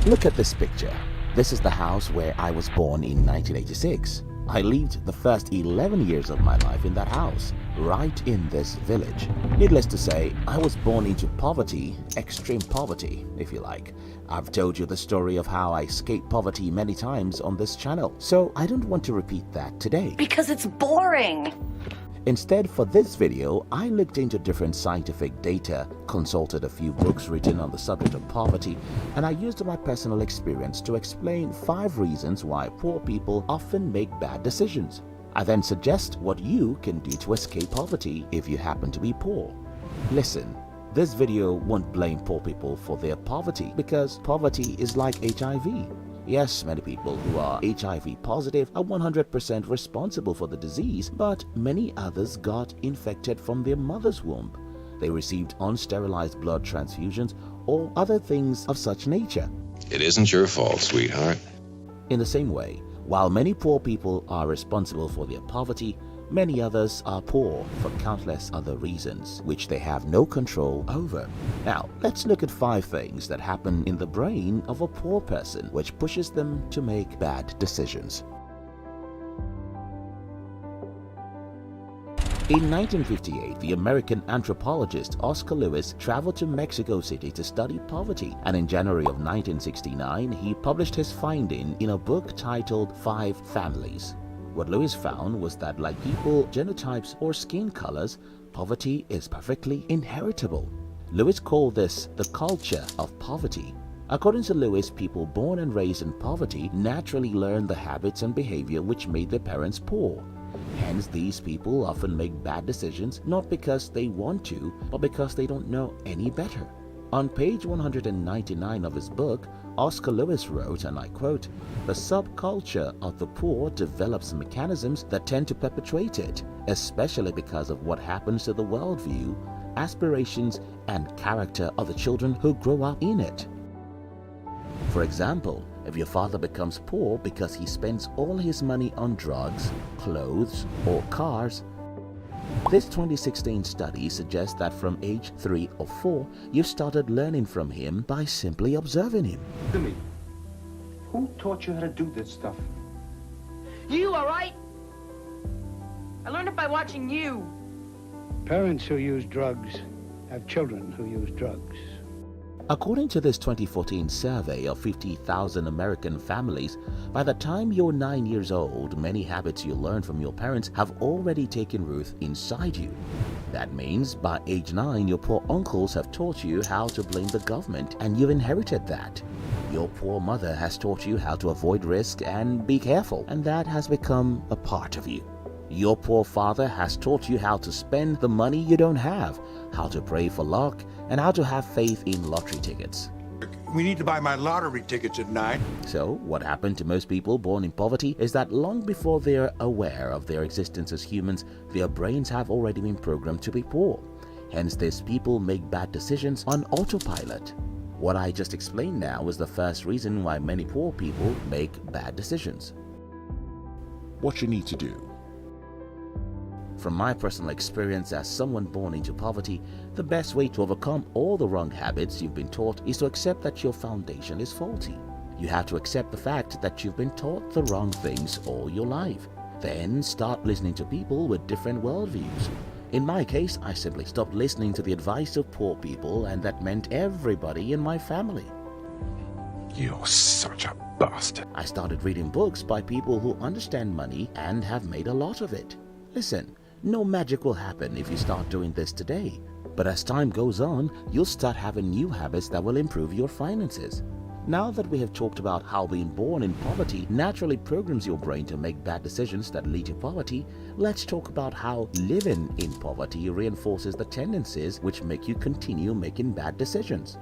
Look at this picture. This is the house where I was born in 1986. I lived the first 11 years of my life in that house, right in this village. Needless to say, I was born into poverty, extreme poverty, if you like. I've told you the story of how I escaped poverty many times on this channel, so I don't want to repeat that today. Because it's boring. Instead, for this video, I looked into different scientific data, consulted a few books written on the subject of poverty, and I used my personal experience to explain 5 reasons why poor people often make bad decisions. I then suggest what you can do to escape poverty if you happen to be poor. Listen, this video won't blame poor people for their poverty because poverty is like HIV. Yes, many people who are HIV positive are 100% responsible for the disease, but many others got infected from their mother's womb. They received unsterilized blood transfusions or other things of such nature. It isn't your fault, sweetheart. In the same way, while many poor people are responsible for their poverty, many others are poor for countless other reasons, which they have no control over. Now, let's look at 5 things that happen in the brain of a poor person which pushes them to make bad decisions. In 1958, the American anthropologist Oscar Lewis traveled to Mexico City to study poverty, and in January of 1969, he published his finding in a book titled 5 Families. What Lewis found was that, like people, genotypes, or skin colors, poverty is perfectly inheritable. Lewis called this the culture of poverty. According to Lewis, people born and raised in poverty naturally learn the habits and behavior which made their parents poor. Hence, these people often make bad decisions not because they want to, but because they don't know any better. On page 199 of his book, Oscar Lewis wrote, and I quote, "The subculture of the poor develops mechanisms that tend to perpetuate it, especially because of what happens to the worldview, aspirations, and character of the children who grow up in it." For example, if your father becomes poor because he spends all his money on drugs, clothes, or cars, this 2016 study suggests that from age 3 or 4, you started learning from him by simply observing him. To me, who taught you how to do this stuff? You, all right? I learned it by watching you. Parents who use drugs have children who use drugs. According to this 2014 survey of 50,000 American families, by the time you're 9 years old, many habits you learned from your parents have already taken root inside you. That means by age 9, your poor uncles have taught you how to blame the government, and you've inherited that. Your poor mother has taught you how to avoid risk and be careful, and that has become a part of you. Your poor father has taught you how to spend the money you don't have, how to pray for luck, and how to have faith in lottery tickets. We need to buy my lottery tickets at night. So, what happened to most people born in poverty is that long before they're aware of their existence as humans, their brains have already been programmed to be poor. Hence, these people make bad decisions on autopilot. What I just explained now is the first reason why many poor people make bad decisions. What you need to do. From my personal experience as someone born into poverty, the best way to overcome all the wrong habits you've been taught is to accept that your foundation is faulty. You have to accept the fact that you've been taught the wrong things all your life. Then start listening to people with different worldviews. In my case, I simply stopped listening to the advice of poor people, and that meant everybody in my family. You're such a bastard. I started reading books by people who understand money and have made a lot of it. Listen, no magic will happen if you start doing this today. But as time goes on, you'll start having new habits that will improve your finances. Now that we have talked about how being born in poverty naturally programs your brain to make bad decisions that lead to poverty, let's talk about how living in poverty reinforces the tendencies which make you continue making bad decisions.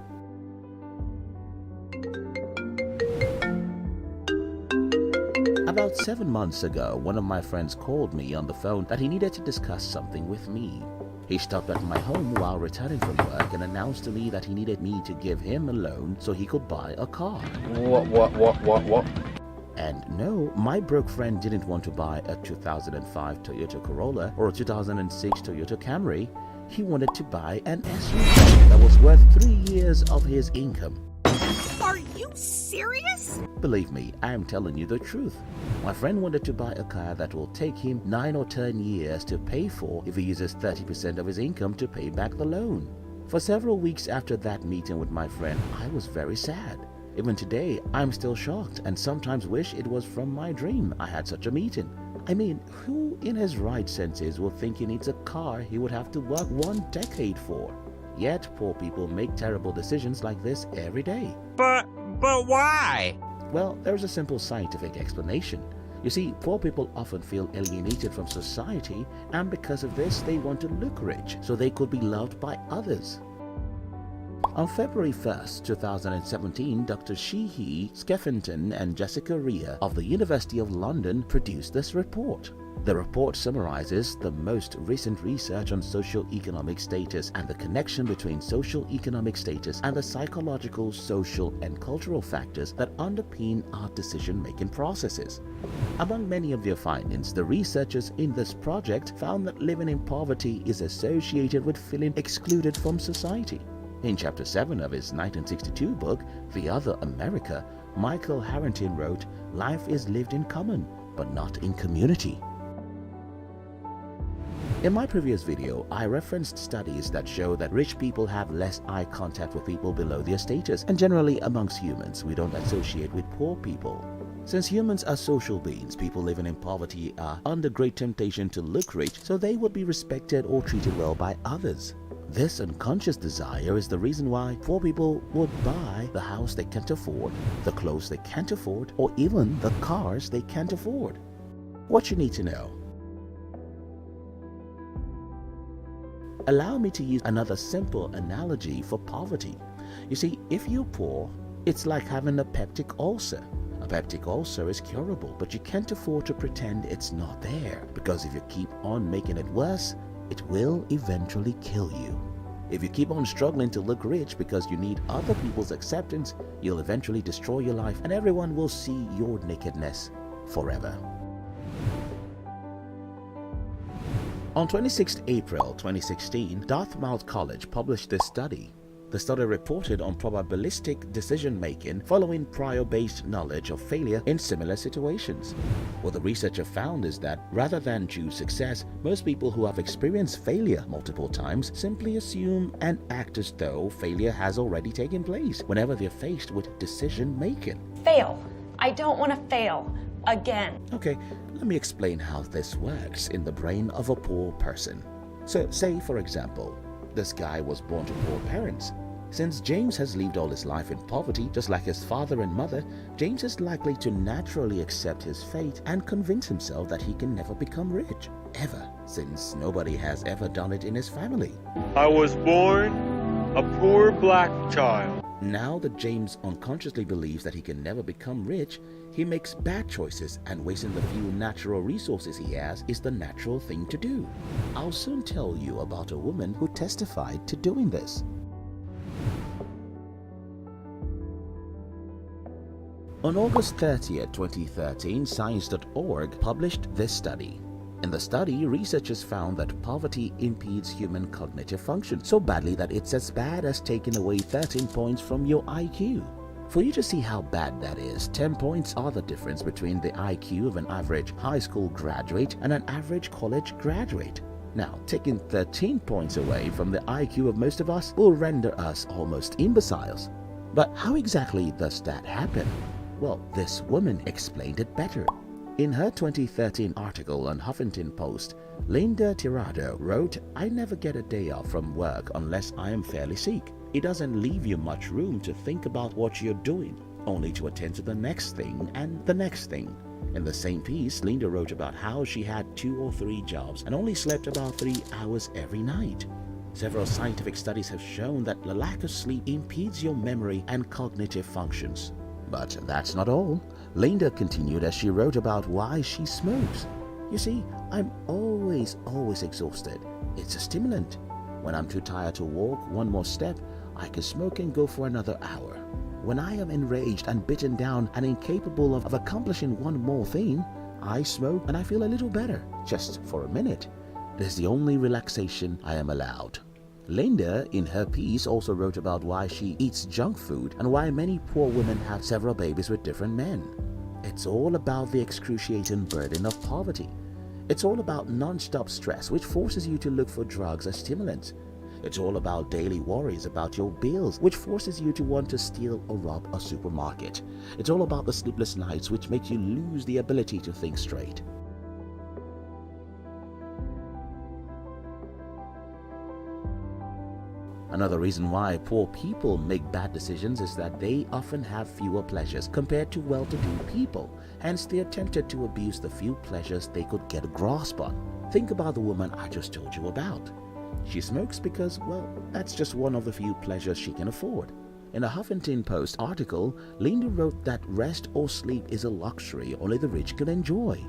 About 7 months ago, one of my friends called me on the phone that he needed to discuss something with me. He stopped at my home while returning from work and announced to me that he needed me to give him a loan so he could buy a car. What? And no, my broke friend didn't want to buy a 2005 Toyota Corolla or a 2006 Toyota Camry. He wanted to buy an SUV that was worth 3 years of his income. Are you you serious? Believe me, I am telling you the truth. My friend wanted to buy a car that will take him 9 or 10 years to pay for if he uses 30% of his income to pay back the loan. For several weeks after that meeting with my friend, I was very sad. Even today, I'm still shocked and sometimes wish it was from my dream I had such a meeting. I mean, who in his right senses will think he needs a car he would have to work 1 decade for? Yet, poor people make terrible decisions like this every day. But why? Well, there's a simple scientific explanation. You see, poor people often feel alienated from society, and because of this, they want to look rich so they could be loved by others. On February 1st, 2017, Dr. Sheehy, Skeffington and Jessica Rea of the University of London produced this report. The report summarizes the most recent research on socio-economic status and the connection between socio-economic status and the psychological, social, and cultural factors that underpin our decision-making processes. Among many of their findings, the researchers in this project found that living in poverty is associated with feeling excluded from society. In Chapter 7 of his 1962 book, The Other America, Michael Harrington wrote, "Life is lived in common, but not in community." In my previous video, I referenced studies that show that rich people have less eye contact with people below their status, and generally amongst humans, we don't associate with poor people. Since humans are social beings, people living in poverty are under great temptation to look rich so they would be respected or treated well by others. This unconscious desire is the reason why poor people would buy the house they can't afford, the clothes they can't afford, or even the cars they can't afford. What you need to know. Allow me to use another simple analogy for poverty. You see, if you're poor, it's like having a peptic ulcer. A peptic ulcer is curable, but you can't afford to pretend it's not there, because if you keep on making it worse, it will eventually kill you. If you keep on struggling to look rich because you need other people's acceptance, you'll eventually destroy your life and everyone will see your nakedness forever. On 26 April 2016, Dartmouth College published this study. The study reported on probabilistic decision-making following prior-based knowledge of failure in similar situations. What the researcher found is that rather than choose success, most people who have experienced failure multiple times simply assume and act as though failure has already taken place whenever they're faced with decision-making. Fail. I don't want to fail. Again. Okay, let me explain how this works in the brain of a poor person. So, say for example, this guy was born to poor parents. Since James has lived all his life in poverty, just like his father and mother, James is likely to naturally accept his fate and convince himself that he can never become rich, ever, since nobody has ever done it in his family. I was born a poor black child. Now that James unconsciously believes that he can never become rich, he makes bad choices, and wasting the few natural resources he has is the natural thing to do. I'll soon tell you about a woman who testified to doing this. On August 30th, 2013, Science.org published this study. In the study, researchers found that poverty impedes human cognitive function so badly that it's as bad as taking away 13 points from your IQ. For you to see how bad that is, 10 points are the difference between the IQ of an average high school graduate and an average college graduate. Now, taking 13 points away from the IQ of most of us will render us almost imbeciles. But how exactly does that happen? Well, this woman explained it better. In her 2013 article on Huffington Post, Linda Tirado wrote, "I never get a day off from work unless I am fairly sick. It doesn't leave you much room to think about what you're doing, only to attend to the next thing and the next thing." In the same piece, Linda wrote about how she had 2 or 3 jobs and only slept about 3 hours every night. Several scientific studies have shown that the lack of sleep impedes your memory and cognitive functions. But that's not all. Linda continued as she wrote about why she smokes. "You see, I'm always exhausted. It's a stimulant. When I'm too tired to walk one more step, I can smoke and go for another hour. When I am enraged and beaten down and incapable of accomplishing one more thing, I smoke and I feel a little better, just for a minute. It is the only relaxation I am allowed." Linda, in her piece, also wrote about why she eats junk food and why many poor women have several babies with different men. It's all about the excruciating burden of poverty. It's all about non-stop stress, which forces you to look for drugs as stimulants. It's all about daily worries about your bills, which forces you to want to steal or rob a supermarket. It's all about the sleepless nights, which make you lose the ability to think straight. Another reason why poor people make bad decisions is that they often have fewer pleasures compared to well-to-do people. Hence, they are tempted to abuse the few pleasures they could get a grasp on. Think about the woman I just told you about. She smokes because, well, that's just one of the few pleasures she can afford. In a Huffington Post article, Linda wrote that rest or sleep is a luxury only the rich can enjoy.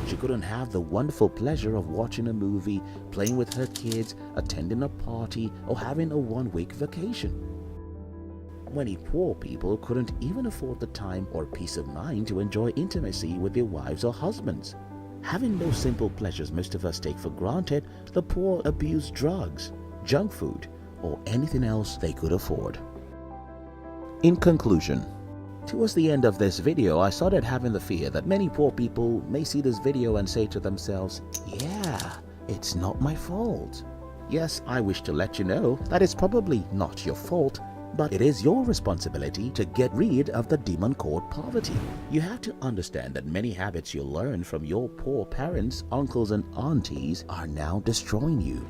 She couldn't have the wonderful pleasure of watching a movie, playing with her kids, attending a party, or having a one-week vacation. Many poor people couldn't even afford the time or peace of mind to enjoy intimacy with their wives or husbands. Having those simple pleasures most of us take for granted, the poor abuse drugs, junk food, or anything else they could afford. In conclusion, towards the end of this video, I started having the fear that many poor people may see this video and say to themselves, yeah, it's not my fault. Yes, I wish to let you know that it's probably not your fault, but it is your responsibility to get rid of the demon called poverty. You have to understand that many habits you learned from your poor parents, uncles and aunties are now destroying you.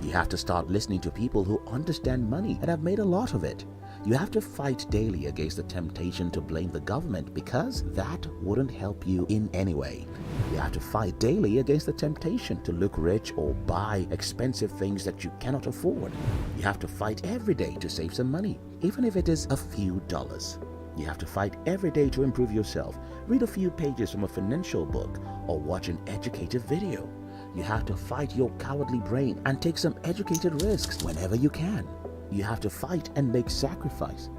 You have to start listening to people who understand money and have made a lot of it. You have to fight daily against the temptation to blame the government because that wouldn't help you in any way. You have to fight daily against the temptation to look rich or buy expensive things that you cannot afford. You have to fight every day to save some money, even if it is a few dollars. You have to fight every day to improve yourself, read a few pages from a financial book, or watch an educative video. You have to fight your cowardly brain and take some educated risks whenever you can. You have to fight and make sacrifice,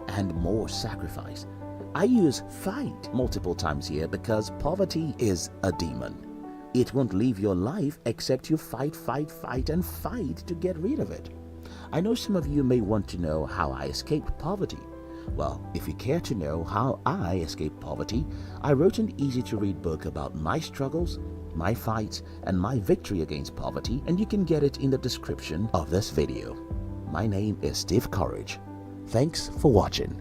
and more sacrifice. I use fight multiple times here because poverty is a demon. It won't leave your life except you fight to get rid of it. I know some of you may want to know how I escaped poverty. Well, if you care to know how I escaped poverty, I wrote an easy-to-read book about my struggles, my fights, and my victory against poverty, and you can get it in the description of this video. My name is Steve Courage. Thanks for watching.